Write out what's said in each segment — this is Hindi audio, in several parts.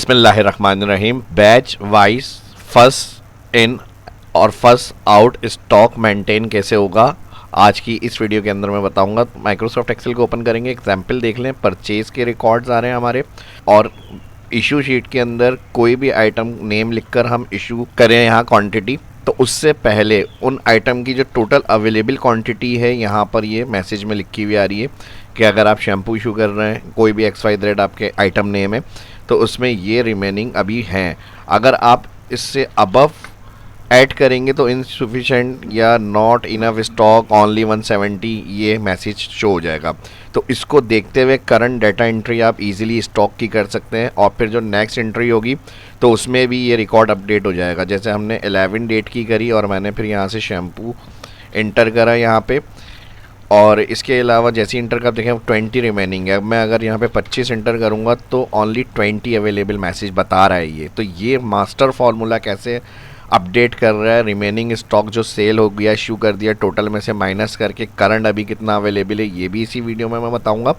बिस्मिल्लाहिर्रहमानिर्रहीम। बैच वाइज फर्स्ट इन और फर्स्ट आउट स्टॉक मेंटेन कैसे होगा, आज की इस वीडियो के अंदर मैं बताऊंगा। माइक्रोसॉफ्ट एक्सेल को ओपन करेंगे, एग्जाम्पल देख लें। परचेज के रिकॉर्ड्स आ रहे हैं हमारे, और इशू शीट के अंदर कोई भी आइटम नेम लिखकर हम इशू करें यहाँ क्वांटिटी, तो उससे पहले उन आइटम की जो टोटल अवेलेबल क्वांटिटी है यहाँ पर ये मैसेज में लिखी हुई आ रही है कि अगर आप शैम्पू इशू कर रहे हैं, कोई भी XYZ आपके आइटम नेम है, तो उसमें ये रिमेनिंग अभी हैं। अगर आप इससे अबव ऐड करेंगे तो इनसफिशेंट या नॉट इनफ स्टॉक ओनली 170 ये मैसेज शो हो जाएगा। तो इसको देखते हुए करंट डाटा एंट्री आप इजीली स्टॉक की कर सकते हैं, और फिर जो नेक्स्ट एंट्री होगी तो उसमें भी ये रिकॉर्ड अपडेट हो जाएगा। जैसे हमने 11 डेट की करी और मैंने फिर यहाँ से शैम्पू इंटर करा यहाँ पे, और इसके अलावा जैसे इंटर कर देखें 20 रिमेनिंग है। अब मैं अगर यहाँ पे 25 इंटर करूँगा तो ओनली 20 अवेलेबल मैसेज बता रहा है ये। तो ये मास्टर फार्मूला कैसे अपडेट कर रहा है रिमेनिंग स्टॉक जो सेल हो गया, इशू कर दिया, टोटल में से माइनस करके करंट अभी कितना अवेलेबल है, ये भी इसी वीडियो में मैं बताऊंगा।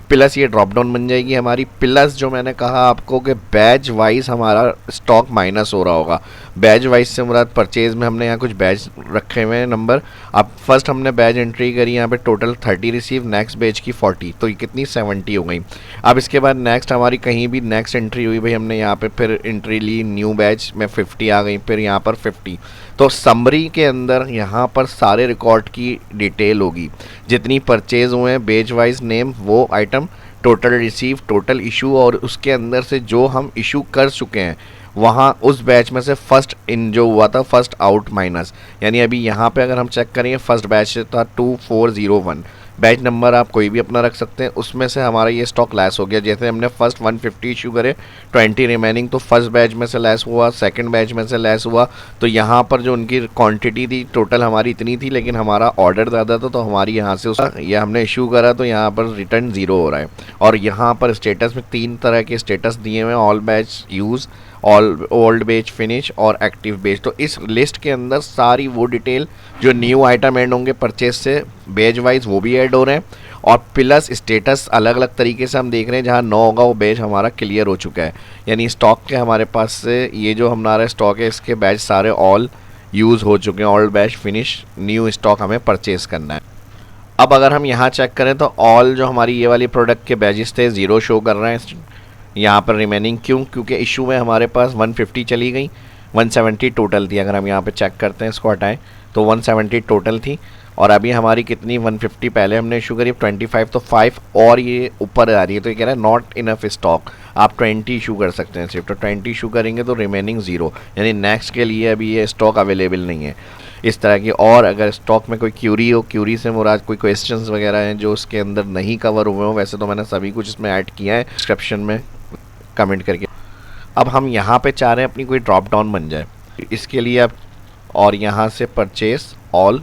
प्लस ये ड्रॉप डाउन बन जाएगी हमारी। प्लस जो मैंने कहा आपको कि बैच वाइज हमारा स्टॉक माइनस हो रहा होगा। बैच वाइज से मुराद परचेज में हमने यहाँ कुछ बैच रखे हुए हैं नंबर। अब फर्स्ट हमने बैच एंट्री करी यहाँ पे टोटल 30 रिसीव, नेक्स्ट बैच की 40, तो ये कितनी 70 हो गई। अब इसके बाद नेक्स्ट हमारी कहीं भी नेक्स्ट एंट्री हुई भाई, हमने यहाँ पे फिर एंट्री ली, न्यू बैच में 50 आ गई, फिर यहाँ पर 50। तो समरी के अंदर यहाँ पर सारे रिकॉर्ड की डिटेल होगी, जितनी परचेज हुए हैं, बैच वाइज नेम, वो item, total receive, total issue, और उसके अंदर से जो हम इशू कर चुके हैं वहाँ उस बैच में से फर्स्ट इन जो हुआ था, फर्स्ट आउट माइनस। यानी अभी यहाँ पे अगर हम चेक करेंगे, फर्स्ट बैच था 2401, बैच नंबर आप कोई भी अपना रख सकते हैं, उसमें से हमारा ये स्टॉक लेस हो गया। जैसे हमने फर्स्ट 150 इशू करे, 20 रिमेनिंग, तो फर्स्ट बैच में से लेस हुआ, सेकंड बैच में से लेस हुआ। तो यहाँ पर जो उनकी क्वांटिटी थी टोटल हमारी इतनी थी, लेकिन हमारा ऑर्डर ज़्यादा था, तो हमारी यहाँ से यह हमने इशू करा, तो यहाँ पर रिटर्न 0 हो रहा है। और यहाँ पर स्टेटस में 3 तरह के स्टेटस दिए हुए हैं, all batch use, all old बेच फिनिश और एक्टिव बेच। तो इस लिस्ट के अंदर सारी वो डिटेल जो न्यू आइटम ऐड होंगे परचेज से बेच वाइज वो भी ऐड हो रहे हैं, और प्लस स्टेटस अलग अलग तरीके से हम देख रहे हैं। जहाँ 9 होगा वो बेच हमारा क्लियर हो चुका है, यानी स्टॉक के हमारे पास से ये जो हमारा स्टॉक है इसके बैच सारे ऑल यूज़ हो चुके हैं, all batch finish, new stock हमें परचेज करना है। अब अगर हम यहाँ चेक करें तो ऑल जो हमारी ये वाली प्रोडक्ट के बैचेस थे 0 शो कर रहे हैं यहाँ पर रिमेनिंग। क्यों? क्योंकि इशू में हमारे पास 150 चली गई, 170 टोटल थी। अगर हम यहाँ पे चेक करते हैं, इसको हटाएं, तो 170 टोटल थी, और अभी हमारी कितनी 150 पहले हमने इशू करी, 25, तो 5 और ये ऊपर आ रही है। तो ये कह रहा है नॉट इनफ स्टॉक, आप 20 इशू कर सकते हैं सिर्फ। तो 20 इशू करेंगे तो रिमेनिंग 0, यानी नेक्स्ट के लिए अभी ये स्टॉक अवेलेबल नहीं है इस तरह की। और अगर स्टॉक में कोई क्यूरी हो, क्यूरी से मुराद कोई क्वेश्चंस वगैरह हैं जो उसके अंदर नहीं कवर हुए हो, वैसे तो मैंने सभी कुछ इसमें ऐड किया है डिस्क्रिप्शन में कमेंट करके। अब हम यहाँ पे चाह रहे हैं अपनी कोई ड्रॉप डाउन बन जाए, इसके लिए अब और यहाँ से परचेस ऑल,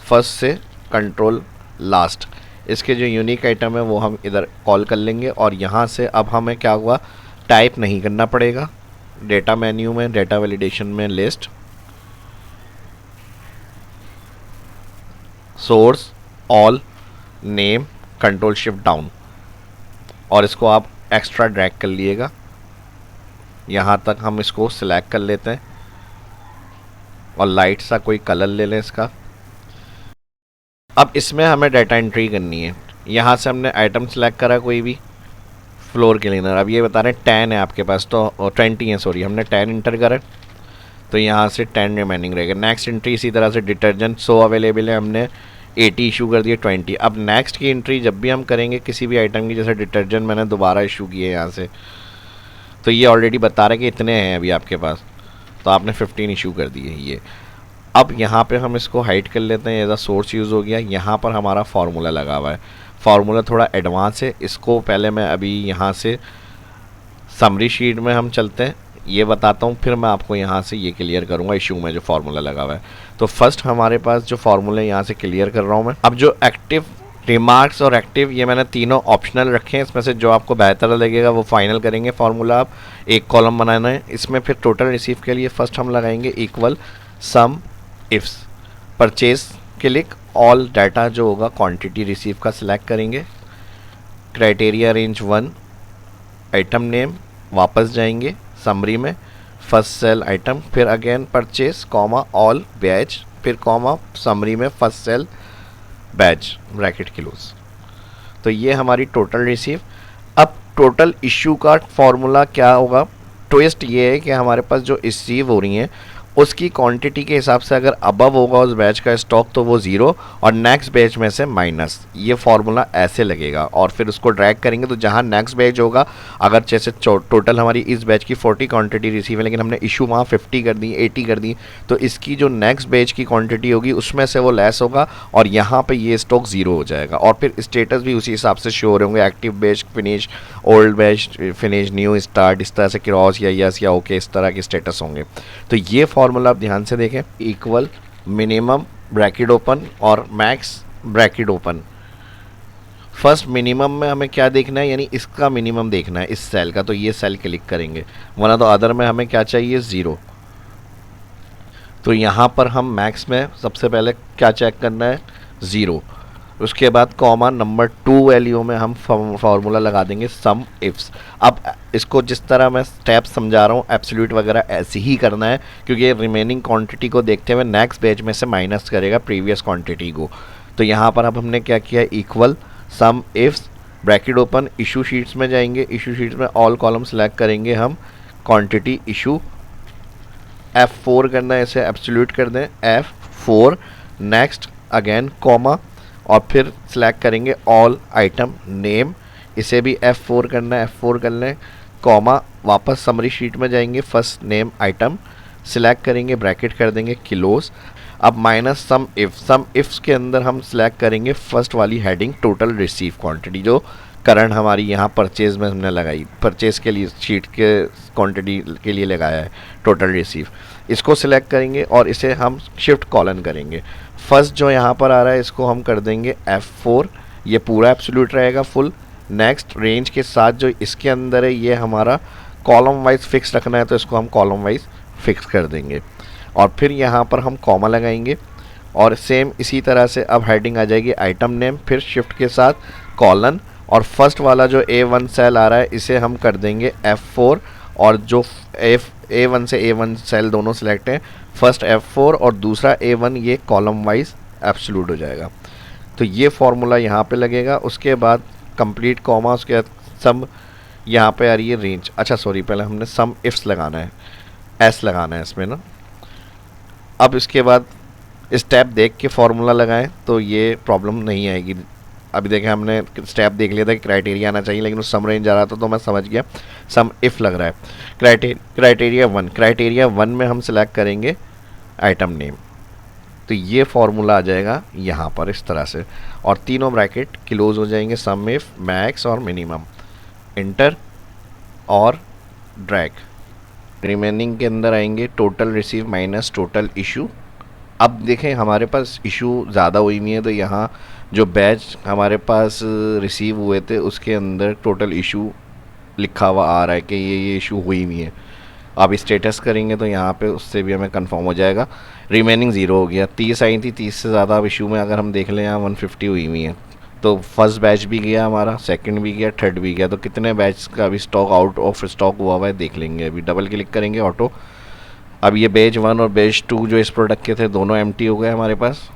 फर्स्ट से कंट्रोल लास्ट, इसके जो यूनिक आइटम है वो हम इधर कॉल कर लेंगे। और यहाँ से अब हमें क्या हुआ, टाइप नहीं करना पड़ेगा। डेटा मेन्यू में, डेटा वैलिडेशन में list, source, all, name, control shift down, और इसको आप एक्स्ट्रा ड्रैग कर लिएगा। यहाँ तक हम इसको सिलेक्ट कर लेते हैं, और लाइट सा कोई कलर ले लें इसका। अब इसमें हमें डाटा एंट्री करनी है। यहाँ से हमने आइटम सेलेक्ट करा कोई भी, फ्लोर क्लीनर। अब ये बता रहे हैं 10 है आपके पास, तो 20 है, सॉरी, हमने 10 इंटर करा, तो यहाँ से 10 रिमेनिंग रहेगा। नेक्स्ट एंट्री इसी तरह से डिटर्जेंट 100 अवेलेबल है, हमने 80 इशू कर दिए, 20। अब नेक्स्ट की एंट्री जब भी हम करेंगे किसी भी आइटम की, जैसे डिटर्जेंट मैंने दोबारा इशू किए यहाँ से, तो ये ऑलरेडी बता रहा है कि इतने हैं अभी आपके पास, तो आपने 15 इशू कर दिए ये। अब यहाँ पे हम इसको हाइड कर लेते हैं, एज अ सोर्स यूज़ हो गया। यहाँ पर हमारा फार्मूला लगा हुआ है, फार्मूला थोड़ा एडवांस है, इसको पहले मैं अभी यहाँ से समरी शीट में हम चलते हैं, ये बताता हूँ, फिर मैं आपको यहाँ से ये क्लियर करूँगा इशू में जो फार्मूला लगा हुआ है। तो फर्स्ट हमारे पास जो फार्मूला यहाँ से क्लियर कर रहा हूँ मैं। अब जो एक्टिव, रिमार्क्स और एक्टिव, ये मैंने तीनों ऑप्शनल रखे हैं, इसमें से जो आपको बेहतर लगेगा वो फाइनल करेंगे फार्मूला। आप एक कॉलम बनाना है इसमें। फिर टोटल रिसीव के लिए फर्स्ट हम लगाएंगे equal sum ifs, purchase click, all data जो होगा क्वांटिटी रिसीव का सिलेक्ट करेंगे, क्राइटेरिया रेंज 1, आइटम नेम वापस जाएंगे समरी में, फर्स्ट सेल आइटम, फिर again purchase comma all batch, फिर कॉमा समरी में first cell batch bracket close. तो ये हमारी टोटल रिसीव। अब टोटल इशू का फॉर्मूला क्या होगा? ट्विस्ट ये है कि हमारे पास जो रिसीव हो रही हैं उसकी क्वांटिटी के हिसाब से अगर अबव होगा उस बैच का स्टॉक तो वो ज़ीरो, और नेक्स्ट बैच में से माइनस। ये फार्मूला ऐसे लगेगा और फिर उसको ड्रैग करेंगे तो जहाँ नेक्स्ट बैच होगा, अगर जैसे टोटल हमारी इस बैच की 40 क्वांटिटी रिसीव है लेकिन हमने इशू वहाँ 50 कर दी, 80 कर दी, तो इसकी जो नेक्स्ट बैच की क्वांटिटी होगी उसमें से वो लेस होगा और यहाँ पे ये स्टॉक ज़ीरो हो जाएगा। और फिर स्टेटस भी उसी हिसाब से शो हो रहे होंगे, active batch, finish, old batch, finish, new, start, इस तरह से क्रॉस या यस या ओके, इस तरह के स्टेटस होंगे। तो ये फॉर्मूला आप ध्यान से देखें, इक्वल मिनिमम ब्रैकेट ओपन और max bracket open. First minimum में हमें क्या देखना है, यानी इसका मिनिमम देखना है इस सेल का, तो ये सेल क्लिक करेंगे, वरना तो अदर में हमें क्या चाहिए, ज़ीरो। तो यहाँ पर हम मैक्स में सबसे पहले क्या चेक करना है, ज़ीरो। उसके बाद कॉमा नंबर 2 वैल्यू में हम फार्मूला लगा देंगे सम इफ्स। अब इसको जिस तरह मैं स्टेप समझा रहा हूँ एब्सोल्यूट वगैरह ऐसे ही करना है, क्योंकि रिमेनिंग क्वांटिटी को देखते हुए नेक्स्ट बैच में से माइनस करेगा प्रीवियस क्वांटिटी को। तो यहाँ पर अब हमने क्या किया, equal sum ifs bracket open, issue sheets में जाएंगे, इशू शीट्स में ऑल कॉलम सेलेक्ट करेंगे हम, क्वांटिटी इशू F4 करना है, इसे एब्सोल्यूट कर दें F4, नेक्स्ट अगेन कॉमा और फिर सिलेक्ट करेंगे ऑल आइटम नेम, इसे भी F4 करना है, F4 कर लें, कॉमा वापस समरी शीट में जाएंगे, फर्स्ट नेम आइटम सिलेक्ट करेंगे, ब्रैकेट कर देंगे क्लोज। अब माइनस सम इफ्स के अंदर हम सिलेक्ट करेंगे फर्स्ट वाली हेडिंग टोटल रिसीव क्वांटिटी, जो करंट हमारी यहाँ परचेज में हमने लगाई, परचेज के लिए शीट के क्वांटिटी के लिए लगाया है टोटल रिसीव। इसको सिलेक्ट करेंगे और इसे हम शिफ्ट कॉलन करेंगे। फर्स्ट जो यहाँ पर आ रहा है इसको हम कर देंगे F4, ये पूरा एब्सोल्यूट रहेगा फुल। नेक्स्ट रेंज के साथ जो इसके अंदर है ये हमारा कॉलम वाइज फिक्स रखना है, तो इसको हम कॉलम वाइज फिक्स कर देंगे और फिर यहाँ पर हम कॉमा लगाएंगे और सेम इसी तरह से अब हेडिंग आ जाएगी आइटम नेम, फिर शिफ्ट के साथ कॉलन, और फर्स्ट वाला जो A1 सेल आ रहा है इसे हम कर देंगे F4, और जो A1 से A1 सेल दोनों सेलेक्ट हैं, फर्स्ट F4 और दूसरा A1, ये कॉलम वाइज एब्सोल्यूट हो जाएगा। तो ये फार्मूला यहाँ पे लगेगा। उसके बाद कंप्लीट कॉमा, उसके बाद सम, यहाँ पे आ रही है रेंज, अच्छा सॉरी पहले हमने सम इफ्स लगाना है, एस लगाना है इसमें ना। अब इसके बाद स्टेप देख के फार्मूला लगाएं तो ये प्रॉब्लम नहीं आएगी। अभी देखें हमने स्टेप देख लिया था कि क्राइटेरिया आना चाहिए, लेकिन उस सम रेंज आ रहा था तो मैं समझ गया सम इफ़ लग रहा है। क्राइटेरिया 1 में हम सिलेक्ट करेंगे आइटम नेम, तो ये फार्मूला आ जाएगा यहाँ पर इस तरह से, और तीनों ब्रैकेट क्लोज हो जाएंगे, सम इफ, मैक्स और मिनिमम, इंटर और ड्रैग। रिमेनिंग के अंदर आएंगे total receive minus total issue. अब देखें हमारे पास इशू ज़्यादा हुई हुई है, तो यहाँ जो बैच हमारे पास रिसीव हुए थे उसके अंदर टोटल इशू लिखा हुआ आ रहा है कि ये इशू हुई हुई है। अब स्टेटस करेंगे तो यहाँ पे उससे भी हमें कंफर्म हो जाएगा। रिमेनिंग ज़ीरो हो गया, 30 आई थी, 30 से ज़्यादा अब इशू में अगर हम देख लें यहाँ 150 हुई हुई है, तो फर्स्ट बैच भी गया हमारा, सेकंड भी गया, थर्ड भी गया, तो कितने बैच का अभी स्टॉक आउट ऑफ स्टॉक हुआ है देख लेंगे। अभी डबल क्लिक करेंगे ऑटो, अब ये बैच 1 और बैच 2 जो इस प्रोडक्ट के थे दोनों एम्प्टी हो गए हमारे पास,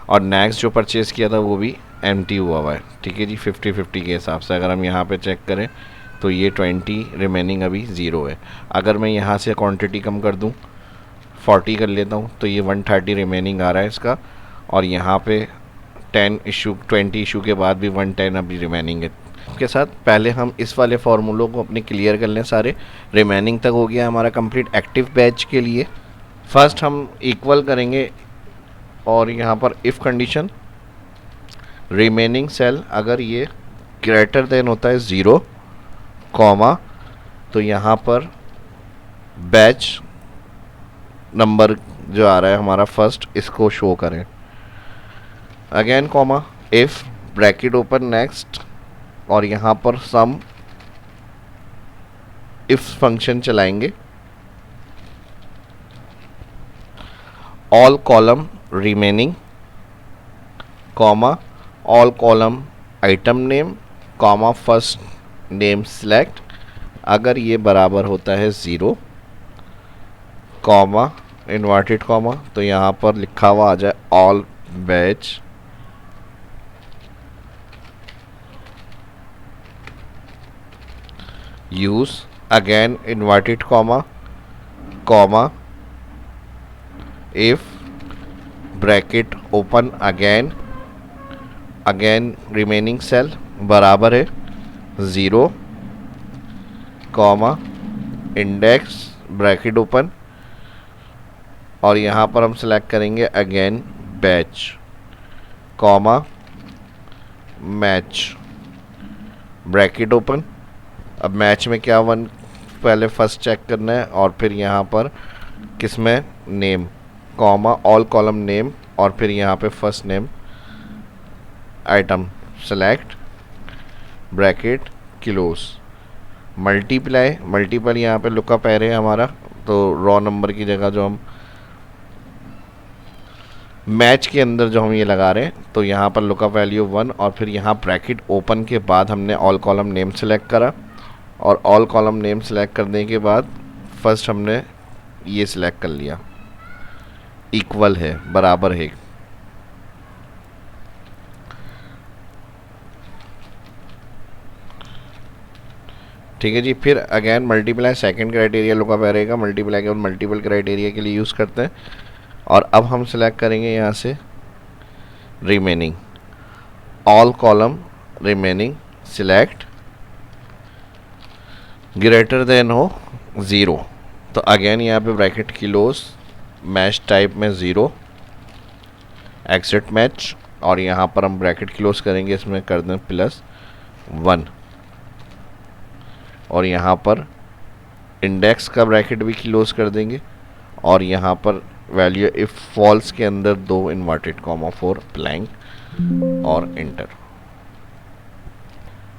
और नेक्स्ट जो परचेज़ किया था वो भी एम्प्टी हुआ है। ठीक है जी, 50-50 के हिसाब से अगर हम यहाँ पे चेक करें तो ये 20 रिमेनिंग अभी ज़ीरो है। अगर मैं यहाँ से क्वांटिटी कम कर दूँ, 40 कर लेता हूँ, तो ये 130 रिमेनिंग आ रहा है इसका, और यहाँ पे 20 इशू के बाद भी 110 अभी रिमेनिंग है। के साथ पहले हम इस वाले फार्मूलों को अपने क्लियर कर लें सारे। रिमेनिंग तक हो गया हमारा कंप्लीट एक्टिव बैच के लिए। फर्स्ट हम इक्वल करेंगे और यहाँ पर इफ़ कंडीशन रिमेनिंग सेल अगर ये ग्रेटर देन होता है 0, कॉमा, तो यहाँ पर बैच नंबर जो आ रहा है हमारा फर्स्ट, इसको शो करें। Again comma, if bracket open next, और यहाँ पर सम इफ फंक्शन चलाएंगे, all column remaining, comma, all column item name, comma, first name select, अगर ये बराबर होता है 0 कॉमा इन्वर्टेड कॉमा, तो यहाँ पर लिखा हुआ आ जाए all batch use again inverted comma comma if bracket open again remaining cell बराबर है 0 कॉमा इंडेक्स ब्रैकेट ओपन, और यहाँ पर हम सेलेक्ट करेंगे again batch comma match bracket open. अब मैच में क्या वन पहले फर्स्ट चेक करना है, और फिर यहाँ पर किसमें name comma all column name, और फिर यहाँ पे first name item select bracket close multiple यहाँ पे लुकअप एरे है हमारा, तो रॉ नंबर की जगह जो हम मैच के अंदर जो हम ये लगा रहे हैं, तो यहाँ पर लुकअप वैल्यू 1, और फिर यहाँ ब्रैकेट ओपन के बाद हमने ऑल कॉलम नेम सेलेक्ट करा, और ऑल कॉलम नेम सेलेक्ट करने के बाद फर्स्ट हमने ये सिलेक्ट कर लिया इक्वल है बराबर है। ठीक है जी, फिर again multiply second criteria lookup array का मल्टीप्लाई के मल्टीपल क्राइटेरिया के लिए यूज़ करते हैं, और अब हम सिलेक्ट करेंगे यहाँ से remaining all column remaining select greater than हो 0, तो अगेन यहाँ पे ब्रैकेट क्लोज मैच टाइप में 0 एक्सिट मैच, और यहाँ पर हम ब्रैकेट क्लोज करेंगे, इसमें कर दें +1, और यहाँ पर इंडेक्स का ब्रैकेट भी क्लोज कर देंगे, और यहाँ पर वैल्यू इफ फॉल्स के अंदर 2 इन्वर्टेड कॉमा 4 ब्लैंक और इंटर।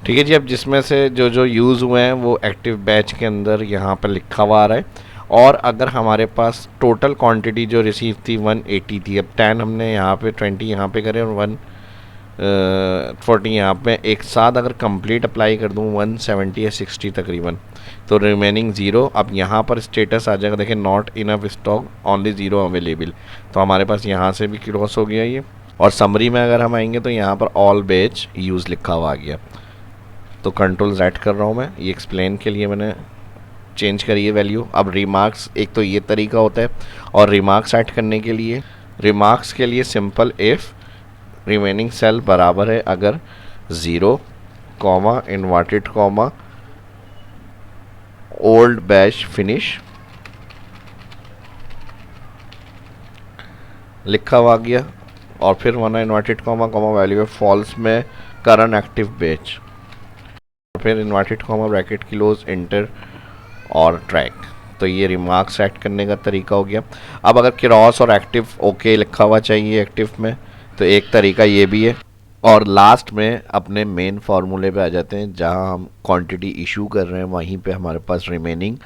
ठीक है जी, अब जिसमें से जो जो यूज़ हुए हैं वो एक्टिव बैच के अंदर यहाँ पर लिखा हुआ आ रहा है, और अगर हमारे पास टोटल क्वांटिटी जो रिसीव थी 180 थी, अब 10 हमने यहाँ पे 20 यहाँ पे करें और 140 यहाँ पे, एक साथ अगर कंप्लीट अप्लाई कर दूँ 170 या 60 तकरीबन, तो रिमेनिंग 0। अब यहाँ पर स्टेटस आ जाएगा, देखें not enough stock only 0 available, तो हमारे पास यहाँ से भी क्रॉस हो गया ये। और समरी में अगर हम आएंगे तो यहाँ पर ऑल बैच यूज़ लिखा हुआ आ गया, तो कंट्रोल Z कर रहा हूँ मैं, ये एक्सप्लेन के लिए मैंने चेंज करिए वैल्यू। अब रिमार्क्स एक तो ये तरीका होता है, और रिमार्क्स ऐड करने के लिए रिमार्क्स के लिए सिंपल इफ़ रिमेनिंग सेल बराबर है अगर 0 comma inverted comma old batch finish लिखा हुआ गया, और फिर one inverted comma comma value है फॉल्स में करंट एक्टिव बैच, फिर inverted comma bracket close inter और ट्रैक। तो ये रिमार्क सेट करने का तरीका हो गया। अब अगर क्रॉस और एक्टिव ओके लिखा हुआ चाहिए एक्टिव में, तो एक तरीका ये भी है। और लास्ट में अपने मेन फार्मूले पे आ जाते हैं, जहां हम क्वांटिटी इशू कर रहे हैं वहीं पे हमारे पास रिमेनिंग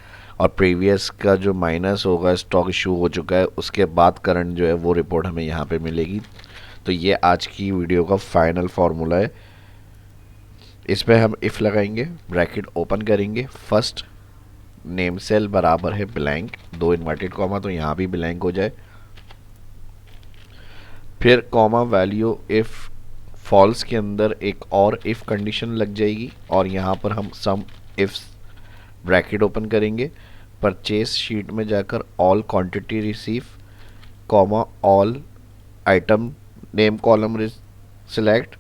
और प्रीवियस का जो माइनस होगा स्टॉक इशू हो चुका है उसके बाद करंट जो है वो रिपोर्ट हमें यहाँ पे मिलेगी। तो ये आज की वीडियो का फाइनल फार्मूला है। इस पर हम इफ़ लगाएंगे, ब्रैकेट ओपन करेंगे, फर्स्ट नेम सेल बराबर है ब्लैंक, 2 इन्वर्टेड कॉमा, तो यहाँ भी ब्लैंक हो जाए, फिर कॉमा वैल्यू इफ़ फॉल्स के अंदर एक और इफ़ कंडीशन लग जाएगी, और यहाँ पर हम सम इफ्स ब्रैकेट ओपन करेंगे, परचेज शीट में जाकर all quantity receive comma all item name column select,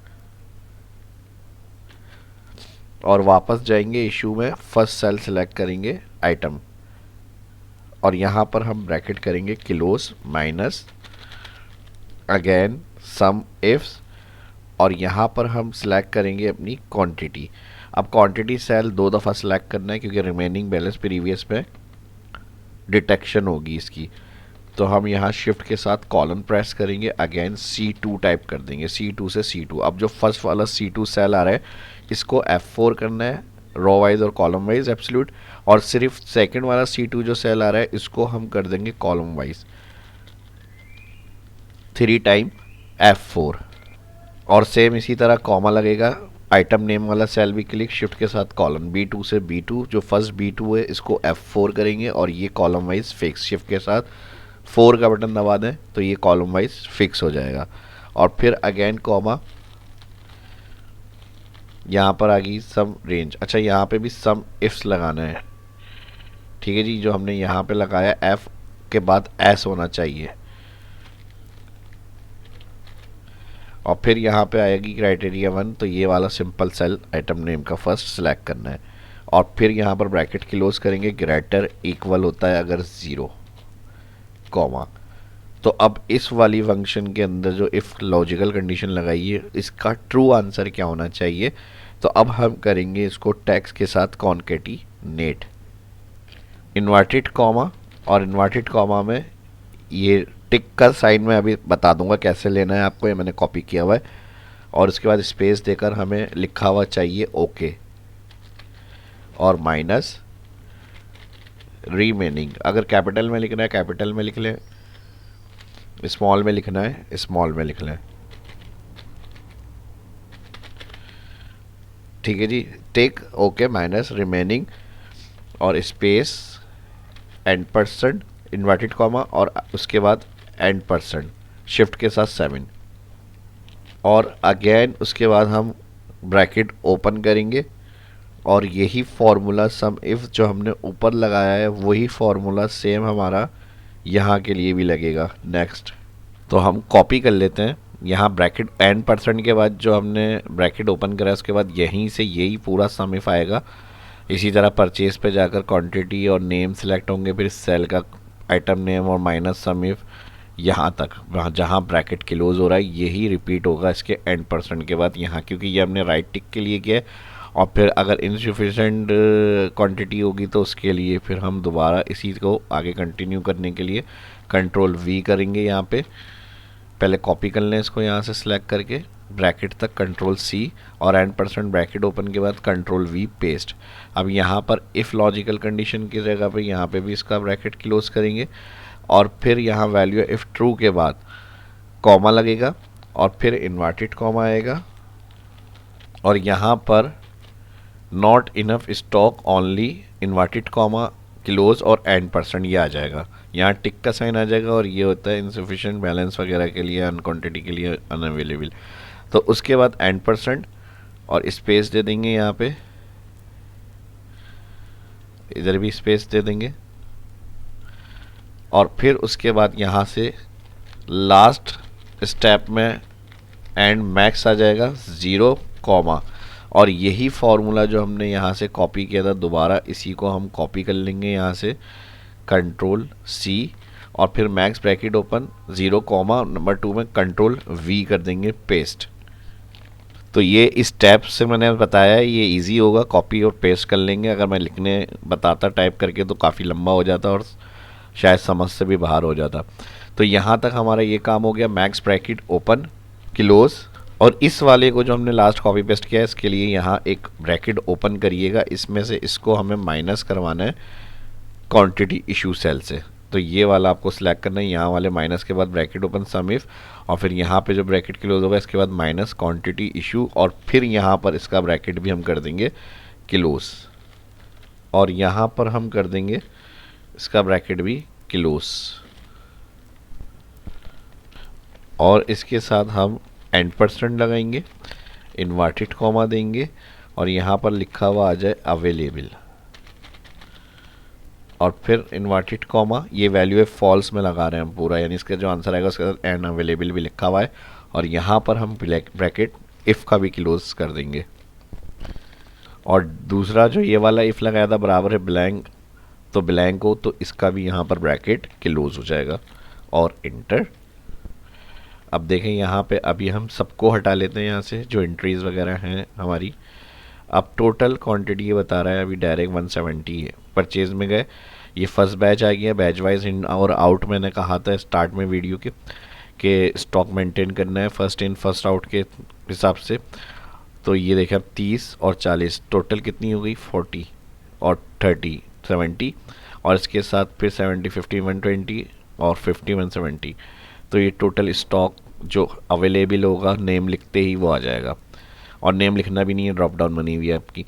और वापस जाएंगे इशू में, फर्स्ट सेल सेलेक्ट करेंगे आइटम, और यहाँ पर हम ब्रैकेट करेंगे close minus again some ifs, और यहाँ पर हम सिलेक्ट करेंगे अपनी क्वांटिटी। अब क्वांटिटी सेल 2 दफ़ा सेलेक्ट करना है क्योंकि रिमेनिंग बैलेंस प्रीवियस पे डिटेक्शन होगी इसकी। तो हम यहाँ शिफ्ट के साथ कॉलन प्रेस करेंगे, अगेन C2 टाइप कर देंगे, C2 से C2। अब जो फर्स्ट वाला C2 सेल आ रहा है इसको F4 करना है, रो वाइज और कॉलम वाइज एब्सोल्यूट, और सिर्फ सेकंड वाला C2 जो सेल आ रहा है इसको हम कर देंगे कॉलम वाइज 3 टाइम F4, और सेम इसी तरह कॉमा लगेगा आइटम नेम वाला सेल भी क्लिक, शिफ्ट के साथ कॉलम B2 से B2, जो फर्स्ट B2 है इसको F4 करेंगे और ये कॉलम वाइज फिक्स, शिफ्ट के साथ 4 का बटन दबा दें तो ये कॉलम वाइज फिक्स हो जाएगा। और फिर अगेन कॉमा, यहाँ पर आ गई सम रेंज। अच्छा यहाँ पे भी सम इफ्स लगाना है, ठीक है जी। जो हमने यहाँ पे लगाया F के बाद S होना चाहिए, और फिर यहाँ पे आएगी क्राइटेरिया 1, तो ये वाला सिंपल सेल आइटम नेम का फर्स्ट सिलेक्ट करना है। और फिर यहाँ पर ब्रैकेट क्लोज करेंगे, ग्रेटर इक्वल होता है अगर 0, कॉमा। तो अब इस वाली फंक्शन के अंदर जो इफ़ लॉजिकल कंडीशन लगाई है, इसका ट्रू आंसर क्या होना चाहिए। तो अब हम करेंगे इसको टैक्स के साथ कॉन्केटिनेट, इन्वर्टेड कॉमा, और इन्वर्टेड कॉमा में ये टिक का साइन मैं अभी बता दूंगा कैसे लेना है आपको, ये मैंने कॉपी किया हुआ है। और उसके बाद स्पेस देकर हमें लिखा हुआ चाहिए ओके, और माइनस रिमेनिंग। अगर कैपिटल में लिखना है कैपिटल में लिख लें, स्मॉल में लिखना है स्मॉल में लिख लें, ठीक है जी। टिक ओके माइनस रिमेनिंग और space and percent inverted comma, और उसके बाद एंड परसेंट शिफ्ट के साथ 7, और अगेन उसके बाद हम ब्रैकेट ओपन करेंगे। और यही फॉर्मूला सम इफ़ जो हमने ऊपर लगाया है वही फॉर्मूला सेम हमारा यहाँ के लिए भी लगेगा। नेक्स्ट, तो हम कॉपी कर लेते हैं। यहाँ ब्रैकेट एंड परसेंट के बाद जो हमने ब्रैकेट ओपन करा उसके बाद यहीं से यही पूरा सम इफ आएगा। इसी तरह परचेज पे जाकर क्वांटिटी और नेम सेलेक्ट होंगे, फिर सेल का आइटम नेम और माइनस सम इफ यहाँ तक, वहाँ जहाँ ब्रैकेट क्लोज हो रहा है यही रिपीट होगा इसके एंड परसेंट के बाद यहाँ, क्योंकि ये हमने राइट टिक के लिए किया है। और फिर अगर इनसफिशेंट क्वांटिटी होगी तो उसके लिए फिर हम दोबारा इसी को आगे कंटिन्यू करने के लिए कंट्रोल V करेंगे। यहाँ पे पहले कॉपी कर लें इसको यहाँ से सिलेक्ट करके ब्रैकेट तक, कंट्रोल C, और एंड परसेंट ब्रैकेट ओपन के बाद कंट्रोल V पेस्ट। अब यहाँ पर इफ़ लॉजिकल कंडीशन की जगह पे यहाँ पे भी इसका ब्रैकेट क्लोज करेंगे, और फिर यहाँ वैल्यू इफ़ ट्रू के बाद कॉमा लगेगा और फिर इन्वर्टेड कॉमा आएगा, और यहाँ पर not enough stock only inverted comma close और एंड परसेंट ये आ जाएगा। यहाँ टिक का साइन आ जाएगा और ये होता है इनसफिशिएंट बैलेंस वगैरह के लिए, अन क्वांटिटी के लिए अनअवेलेबल। तो उसके बाद एंड परसेंट और स्पेस दे देंगे, यहाँ पे इधर भी स्पेस दे देंगे, और फिर उसके बाद यहाँ से लास्ट स्टेप में एंड मैक्स आ जाएगा 0, कॉमा। और यही फॉर्मूला जो हमने यहाँ से कॉपी किया था दोबारा इसी को हम कॉपी कर लेंगे यहाँ से, कंट्रोल C, और फिर max bracket open 0, comma, number 2 में कंट्रोल V कर देंगे पेस्ट। तो ये स्टेप से मैंने बताया है, ये इजी होगा, कॉपी और पेस्ट कर लेंगे। अगर मैं लिखने बताता टाइप करके तो काफ़ी लंबा हो जाता और शायद समझ से भी बाहर हो जाता। तो यहाँ तक हमारा ये काम हो गया, मैक्स ब्रैकेट ओपन क्लोज। और इस वाले को जो हमने लास्ट कॉपी पेस्ट किया है इसके लिए यहाँ एक ब्रैकेट ओपन करिएगा, इसमें से इसको हमें माइनस करवाना है क्वांटिटी इशू सेल से। तो ये वाला आपको सिलेक्ट करना है, यहाँ वाले माइनस के बाद ब्रैकेट ओपन सम इफ, और फिर यहाँ पे जो ब्रैकेट क्लोज होगा इसके बाद माइनस क्वांटिटी इशू, और फिर यहाँ पर इसका ब्रैकेट भी हम कर देंगे क्लोज, और यहाँ पर हम कर देंगे इसका ब्रैकेट भी क्लोज, और इसके साथ हम एंड परसेंट लगाएंगे, इन्वर्टेड कॉमा देंगे, और यहाँ पर लिखा हुआ आ जाए अवेलेबल, और फिर इन्वर्टेड कॉमा, ये वैल्यू है फॉल्स में लगा रहे हैं हम पूरा, यानी इसका जो आंसर आएगा उसके साथ एंड अवेलेबल भी लिखा हुआ है, और यहाँ पर हम ब्रैकेट इफ़ का भी क्लोज कर देंगे। और दूसरा जो ये वाला इफ़ लगाया था बराबर है ब्लैंक, तो ब्लैंक हो तो इसका भी यहाँ पर ब्रैकेट क्लोज हो जाएगा, और इंटर। अब देखें यहाँ पे अभी हम सबको हटा लेते हैं यहाँ से जो एंट्रीज़ वगैरह हैं हमारी। अब टोटल क्वांटिटी ये बता रहा है अभी डायरेक्ट 170 है। परचेज में गए, ये फर्स्ट बैच आ गया, बैच वाइज इन और आउट मैंने कहा था स्टार्ट में वीडियो के स्टॉक मेंटेन करना है फर्स्ट इन फर्स्ट आउट के हिसाब से। तो ये देखें अब 30 और 40 टोटल कितनी हो गई 40 और 30 70, और इसके साथ फिर 70 50 120 और 50 170। तो ये टोटल स्टॉक जो अवेलेबल होगा नेम लिखते ही वो आ जाएगा। और नेम लिखना भी नहीं है, ड्रॉप डाउन बनी हुई है आपकी।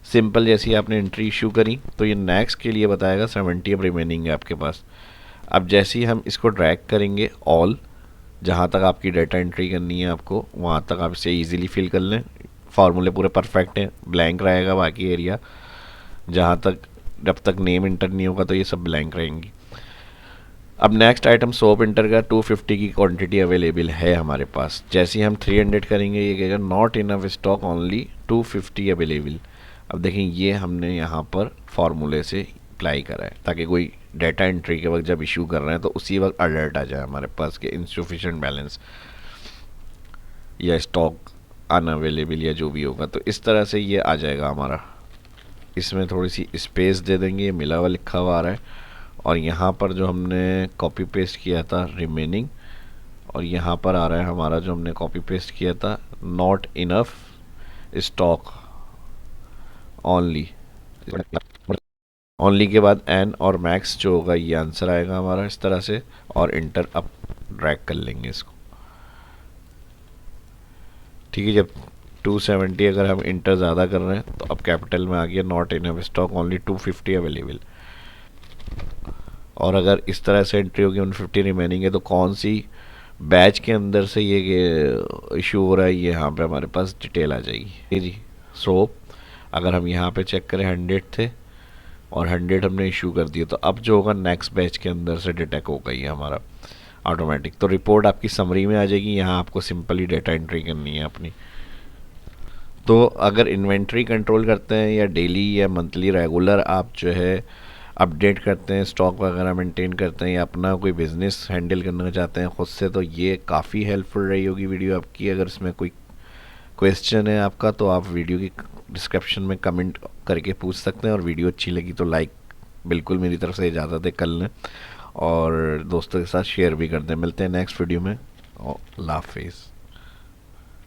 सिंपल जैसी आपने एंट्री इशू करी तो ये नेक्स्ट के लिए बताएगा 70 अब रिमेनिंग है आपके पास। अब जैसे ही हम इसको ड्रैग करेंगे ऑल, जहाँ तक आपकी डाटा एंट्री करनी है आपको वहाँ तक आप इसे ईजिली फिल कर लें। फार्मूले पूरे परफेक्ट हैं, ब्लैंक रहेगा बाकी एरिया, जहाँ तक जब तक नेम इंटर नहीं होगा तो ये सब ब्लैंक रहेंगी। अब नेक्स्ट आइटम सोप इंटर का 250 की क्वांटिटी अवेलेबल है हमारे पास। जैसे ही हम 300 करेंगे ये कहेगा not enough stock, only 250 available. अब देखें ये हमने यहाँ पर फार्मूले से अप्लाई करा है ताकि कोई डाटा एंट्री के वक्त जब इशू कर रहे हैं तो उसी वक्त अलर्ट आ जाए हमारे पास कि इनसफिशिएंट बैलेंस या स्टॉक अनअवेलेबल या जो भी होगा। तो इस तरह से ये आ जाएगा हमारा। इसमें थोड़ी सी स्पेस दे देंगे, ये मिला हुआ लिखा हुआ आ रहा है, और यहाँ पर जो हमने कॉपी पेस्ट किया था रिमेनिंग, और यहाँ पर आ रहा है हमारा जो हमने कॉपी पेस्ट किया था not enough stock only. Only के बाद एन और मैक्स जो होगा ये आंसर आएगा हमारा इस तरह से, और इंटर अप ड्रैग कर लेंगे इसको। ठीक है, जब 270 अगर हम इंटर ज़्यादा कर रहे हैं तो अब कैपिटल में आ गया not enough stock, only 250 available. और अगर इस तरह से एंट्री होगी 150 रिमेनिंग है तो कौन सी बैच के अंदर से ये इशू हो रहा है ये यहाँ पे हमारे पास डिटेल आ जाएगी जी। सो अगर हम यहाँ पे चेक करें 100 थे और 100 हमने इशू कर दिया, तो अब जो होगा नेक्स्ट बैच के अंदर से डिटेक्ट होगा ये हमारा ऑटोमेटिक। तो रिपोर्ट आपकी समरी में आ जाएगी, यहाँ आपको सिंपली डेटा एंट्री करनी है अपनी। तो अगर इन्वेंट्री कंट्रोल करते हैं या डेली या मंथली रेगुलर आप जो है अपडेट करते हैं, स्टॉक वगैरह मेंटेन करते हैं, या अपना कोई बिज़नेस हैंडल करना चाहते हैं खुद से, तो ये काफ़ी हेल्पफुल रही होगी वीडियो आपकी। अगर इसमें कोई क्वेश्चन है आपका तो आप वीडियो की डिस्क्रिप्शन में कमेंट करके पूछ सकते हैं, और वीडियो अच्छी लगी तो लाइक बिल्कुल मेरी तरफ से इजाज़त है कर लें, और दोस्तों के साथ शेयर भी कर दें। मिलते हैं नेक्स्ट वीडियो में। अल्लाह हाफिज़।